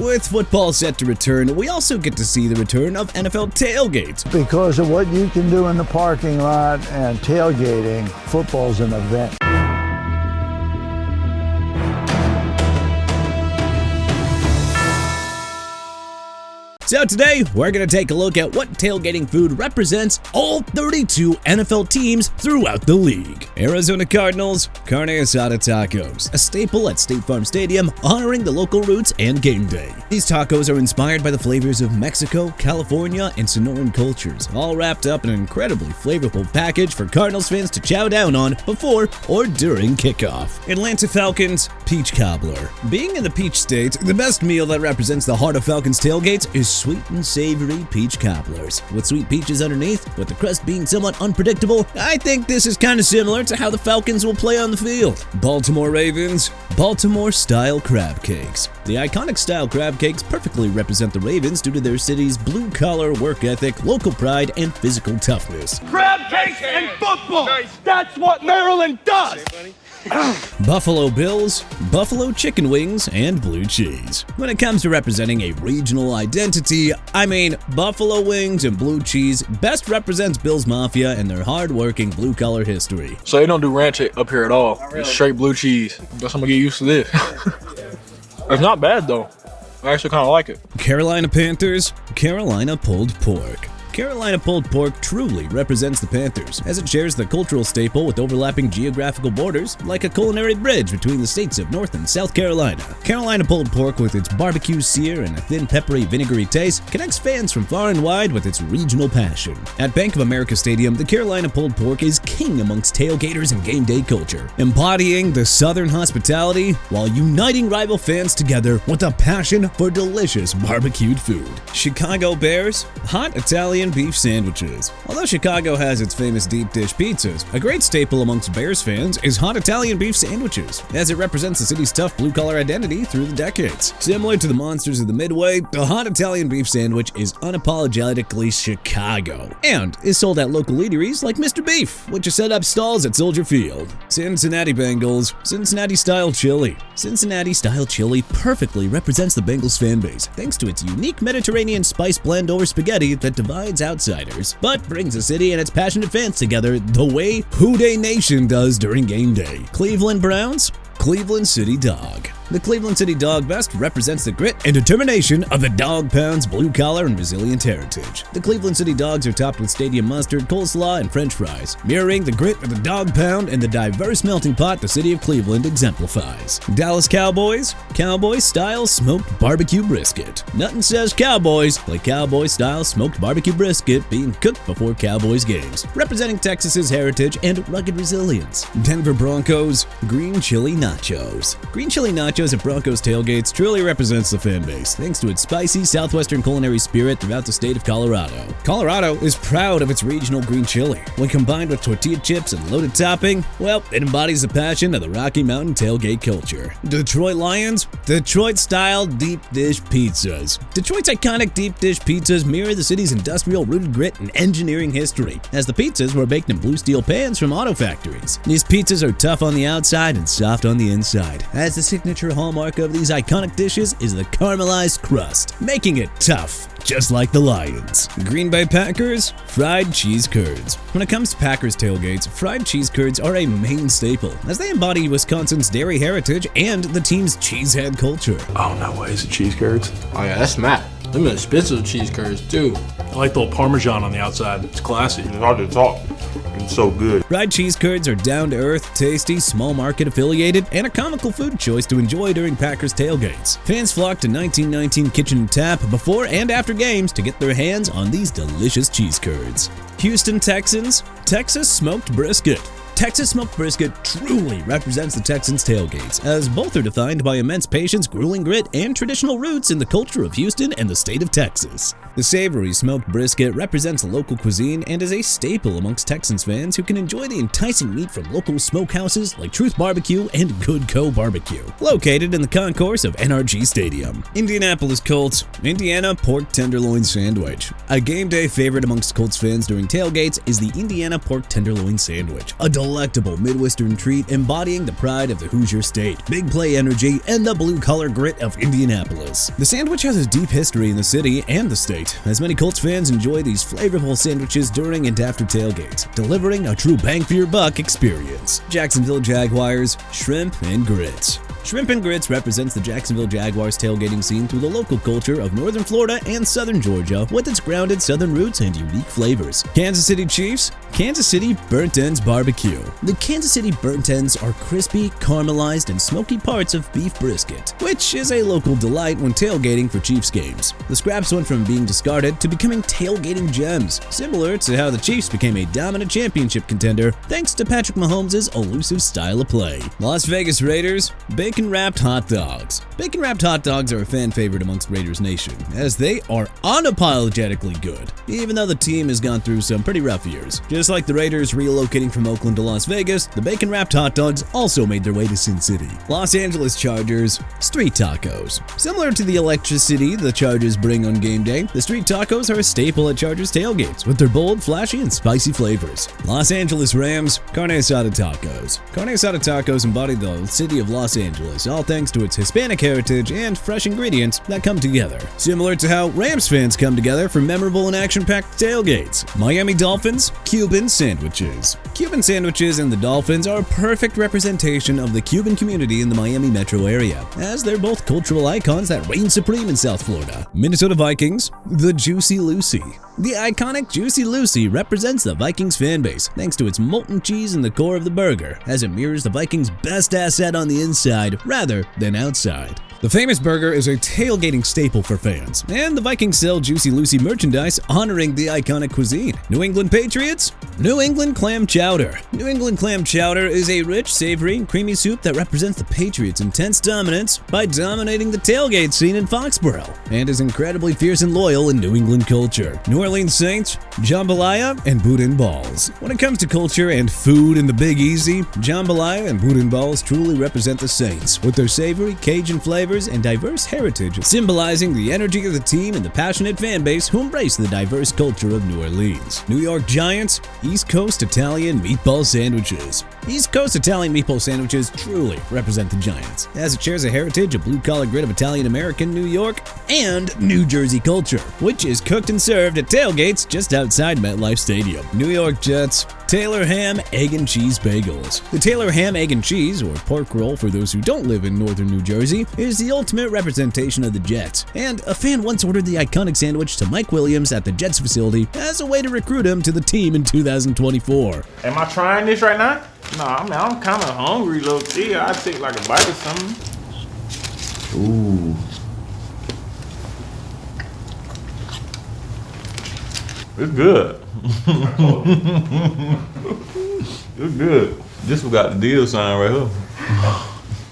With football set to return, we also get to see the return of NFL Tailgate. Because of what you can do in the parking lot and tailgating, football's an event. So today, we're going to take a look at what tailgating food represents all 32 NFL teams throughout the league. Arizona Cardinals, carne asada tacos, a staple at State Farm Stadium, honoring the local roots and game day. These tacos are inspired by the flavors of Mexico, California, and Sonoran cultures, all wrapped up in an incredibly flavorful package for Cardinals fans to chow down on before or during kickoff. Atlanta Falcons Peach Cobbler. Being in the Peach State, the best meal that represents the heart of Falcons tailgates is sweet and savory peach cobblers, with sweet peaches underneath, with the crust being somewhat unpredictable. I think this is kind of similar to how the Falcons will play on the field. Baltimore Ravens, Baltimore-style crab cakes. The iconic style crab cakes perfectly represent the Ravens due to their city's blue-collar work ethic, local pride, and physical toughness. Crab cakes and football! Nice. That's what Maryland does! Buffalo Bills, buffalo chicken wings, and blue cheese. When it comes to representing a regional identity, I mean, buffalo wings and blue cheese best represents Bills Mafia and their hard-working blue-collar history. So they don't do ranch up here at all. Really. It's straight blue cheese. Guess I'm gonna get used to this. It's not bad though. I actually kind of like it. Carolina Panthers, Carolina pulled pork. Carolina pulled pork truly represents the Panthers, as it shares the cultural staple with overlapping geographical borders, like a culinary bridge between the states of North and South Carolina. Carolina pulled pork, with its barbecue sear and a thin, peppery, vinegary taste, connects fans from far and wide with its regional passion. At Bank of America Stadium, the Carolina pulled pork is king amongst tailgaters and game day culture, embodying the Southern hospitality while uniting rival fans together with a passion for delicious barbecued food. Chicago Bears, hot Italian beef sandwiches. Although Chicago has its famous deep dish pizzas, a great staple amongst Bears fans is hot Italian beef sandwiches, as it represents the city's tough blue-collar identity through the decades. Similar to the monsters of the Midway, the hot Italian beef sandwich is unapologetically Chicago, and is sold at local eateries like Mr. Beef, which has set up stalls at Soldier Field. Cincinnati Bengals, Cincinnati-style chili. Cincinnati-style chili perfectly represents the Bengals fan base, thanks to its unique Mediterranean spice blend over spaghetti that divides outsiders, but brings the city and its passionate fans together the way Houday Nation does during game day. Cleveland Browns, Cleveland City Dog. The Cleveland City Dog best represents the grit and determination of the Dog Pound's blue-collar and resilient heritage. The Cleveland City Dogs are topped with stadium mustard, coleslaw, and french fries, mirroring the grit of the Dog Pound and the diverse melting pot the city of Cleveland exemplifies. Dallas Cowboys, Cowboy-style smoked barbecue brisket. Nothing says Cowboys like Cowboy-style smoked barbecue brisket being cooked before Cowboys games, representing Texas's heritage and rugged resilience. Denver Broncos, green chili nachos. Green chili nachos at Broncos tailgates truly represents the fan base, thanks to its spicy southwestern culinary spirit throughout the state of Colorado. Colorado is proud of its regional green chili. When combined with tortilla chips and loaded topping, well, it embodies the passion of the Rocky Mountain tailgate culture. Detroit Lions, Detroit-style deep dish pizzas. Detroit's iconic deep dish pizzas mirror the city's industrial-rooted grit and engineering history, as the pizzas were baked in blue steel pans from auto factories. These pizzas are tough on the outside and soft on the inside, as the signature hallmark of these iconic dishes is the caramelized crust, making it tough, just like the Lions. Green Bay Packers, fried cheese curds. When it comes to Packers tailgates, fried cheese curds are a main staple, as they embody Wisconsin's dairy heritage and the team's cheesehead culture. Oh, no way, is it cheese curds? Oh yeah, that's smack. Them are expensive cheese curds too. I like the little Parmesan on the outside. It's classy. It's hard to talk. It's so good. Fried cheese curds are down-to-earth, tasty, small market affiliated, and a comical food choice to enjoy during Packers tailgates. Fans flock to 1919 Kitchen and Tap before and after games to get their hands on these delicious cheese curds. Houston Texans, Texas smoked brisket. Texas smoked brisket truly represents the Texans' tailgates, as both are defined by immense patience, grueling grit, and traditional roots in the culture of Houston and the state of Texas. The savory smoked brisket represents a local cuisine and is a staple amongst Texans fans who can enjoy the enticing meat from local smokehouses like Truth Barbecue and Good Co. Barbecue, located in the concourse of NRG Stadium. Indianapolis Colts, Indiana Pork Tenderloin Sandwich. A game day favorite amongst Colts fans during tailgates is the Indiana Pork Tenderloin Sandwich, a delectable Midwestern treat embodying the pride of the Hoosier State, big play energy, and the blue-collar grit of Indianapolis. The sandwich has a deep history in the city and the state, as many Colts fans enjoy these flavorful sandwiches during and after tailgates, delivering a true bang-for-your-buck experience. Jacksonville Jaguars, shrimp and grits. Shrimp and Grits represents the Jacksonville Jaguars tailgating scene through the local culture of northern Florida and southern Georgia with its grounded southern roots and unique flavors. Kansas City Chiefs, Kansas City Burnt Ends Barbecue. The Kansas City Burnt Ends are crispy, caramelized, and smoky parts of beef brisket, which is a local delight when tailgating for Chiefs games. The scraps went from being discarded to becoming tailgating gems, similar to how the Chiefs became a dominant championship contender thanks to Patrick Mahomes' elusive style of play. Las Vegas Raiders, Bacon-wrapped hot dogs. Bacon-wrapped hot dogs are a fan favorite amongst Raiders Nation, as they are unapologetically good, even though the team has gone through some pretty rough years. Just like the Raiders relocating from Oakland to Las Vegas, the bacon-wrapped hot dogs also made their way to Sin City. Los Angeles Chargers, street tacos. Similar to the electricity the Chargers bring on game day, the street tacos are a staple at Chargers tailgates with their bold, flashy, and spicy flavors. Los Angeles Rams, carne asada tacos. Carne asada tacos embody the city of Los Angeles, all thanks to its Hispanic heritage and fresh ingredients that come together. Similar to how Rams fans come together for memorable and action-packed tailgates. Miami Dolphins, Cuban sandwiches. Cuban sandwiches and the Dolphins are a perfect representation of the Cuban community in the Miami metro area, as they're both cultural icons that reign supreme in South Florida. Minnesota Vikings, the Juicy Lucy. The iconic Juicy Lucy represents the Vikings fan base thanks to its molten cheese in the core of the burger, as it mirrors the Vikings' best asset on the inside rather than outside. The famous burger is a tailgating staple for fans, and the Vikings sell Juicy Lucy merchandise honoring the iconic cuisine. New England Patriots? New England Clam Chowder. New England Clam Chowder is a rich, savory, creamy soup that represents the Patriots' intense dominance by dominating the tailgate scene in Foxborough, and is incredibly fierce and loyal in New England culture. New Orleans Saints, jambalaya, and boudin balls. When it comes to culture and food in the Big Easy, jambalaya and boudin balls truly represent the Saints, with their savory, Cajun flavors and diverse heritage, symbolizing the energy of the team and the passionate fan base who embrace the diverse culture of New Orleans. New York Giants, East Coast Italian meatball sandwiches. East Coast Italian meatball sandwiches truly represent the Giants, as it shares a heritage of blue-collar grit of Italian-American New York and New Jersey culture, which is cooked and served at tailgates just outside MetLife Stadium. New York Jets, Taylor Ham Egg and Cheese Bagels. The Taylor Ham Egg and Cheese, or pork roll for those who don't live in northern New Jersey, is the ultimate representation of the Jets, and a fan once ordered the iconic sandwich to Mike Williams at the Jets facility as a way to recruit him to the team in 2024. Am I trying this right now? No, I mean, I'm kind of hungry, low key. I'd take like a bite or something. Ooh. It's good. It's good. This one got the deal sign right here.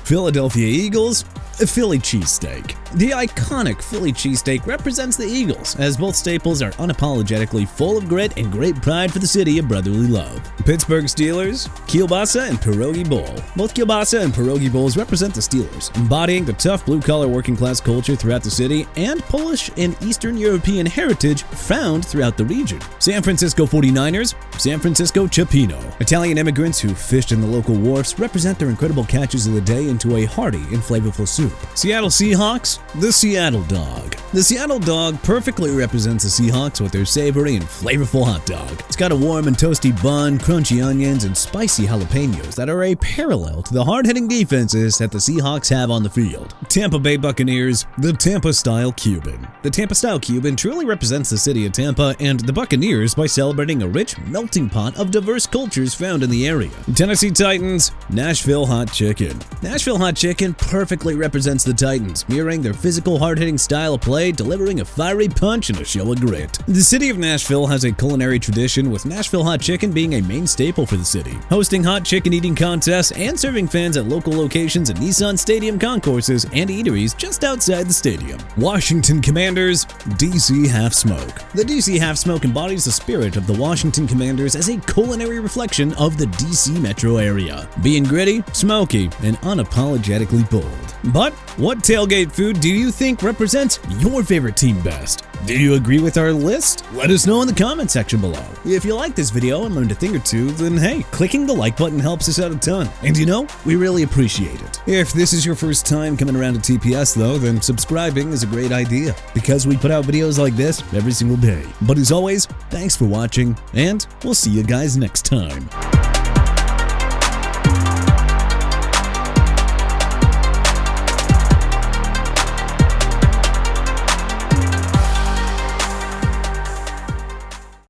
Philadelphia Eagles, a Philly cheesesteak. The iconic Philly cheesesteak represents the Eagles, as both staples are unapologetically full of grit and great pride for the city of brotherly love. Pittsburgh Steelers, kielbasa and pierogi bowl. Both kielbasa and pierogi bowls represent the Steelers, embodying the tough blue-collar working-class culture throughout the city and Polish and Eastern European heritage found throughout the region. San Francisco 49ers, San Francisco Cioppino. Italian immigrants who fished in the local wharfs represent their incredible catches of the day into a hearty and flavorful soup. Seattle Seahawks, the Seattle Dog. The Seattle Dog perfectly represents the Seahawks with their savory and flavorful hot dog. It's got a warm and toasty bun, crunchy onions, and spicy jalapenos that are a parallel to the hard-hitting defenses that the Seahawks have on the field. Tampa Bay Buccaneers, the Tampa-style Cuban. The Tampa-style Cuban truly represents the city of Tampa and the Buccaneers by celebrating a rich melting pot of diverse cultures found in the area. Tennessee Titans, Nashville Hot Chicken. Nashville Hot Chicken perfectly represents the Titans, mirroring their physical, hard-hitting style of play, delivering a fiery punch and a show of grit. The city of Nashville has a culinary tradition, with Nashville Hot Chicken being a main staple for the city, hosting hot chicken eating contests and serving fans at local locations at Nissan Stadium concourses and eateries just outside the stadium. Washington Commanders, DC Half Smoke. The DC Half Smoke embodies the spirit of the Washington Commanders as a culinary reflection of the DC metro area, being gritty, smoky, and unapologetically bold. But what tailgate food do you think represents your your favorite team best? Do you agree with our list? Let us know in the comment section below. If you like this video and learned a thing or two, then hey, clicking the like button helps us out a ton. And you know, we really appreciate it. If this is your first time coming around to TPS though, then subscribing is a great idea, because we put out videos like this every single day. But as always, thanks for watching, and we'll see you guys next time.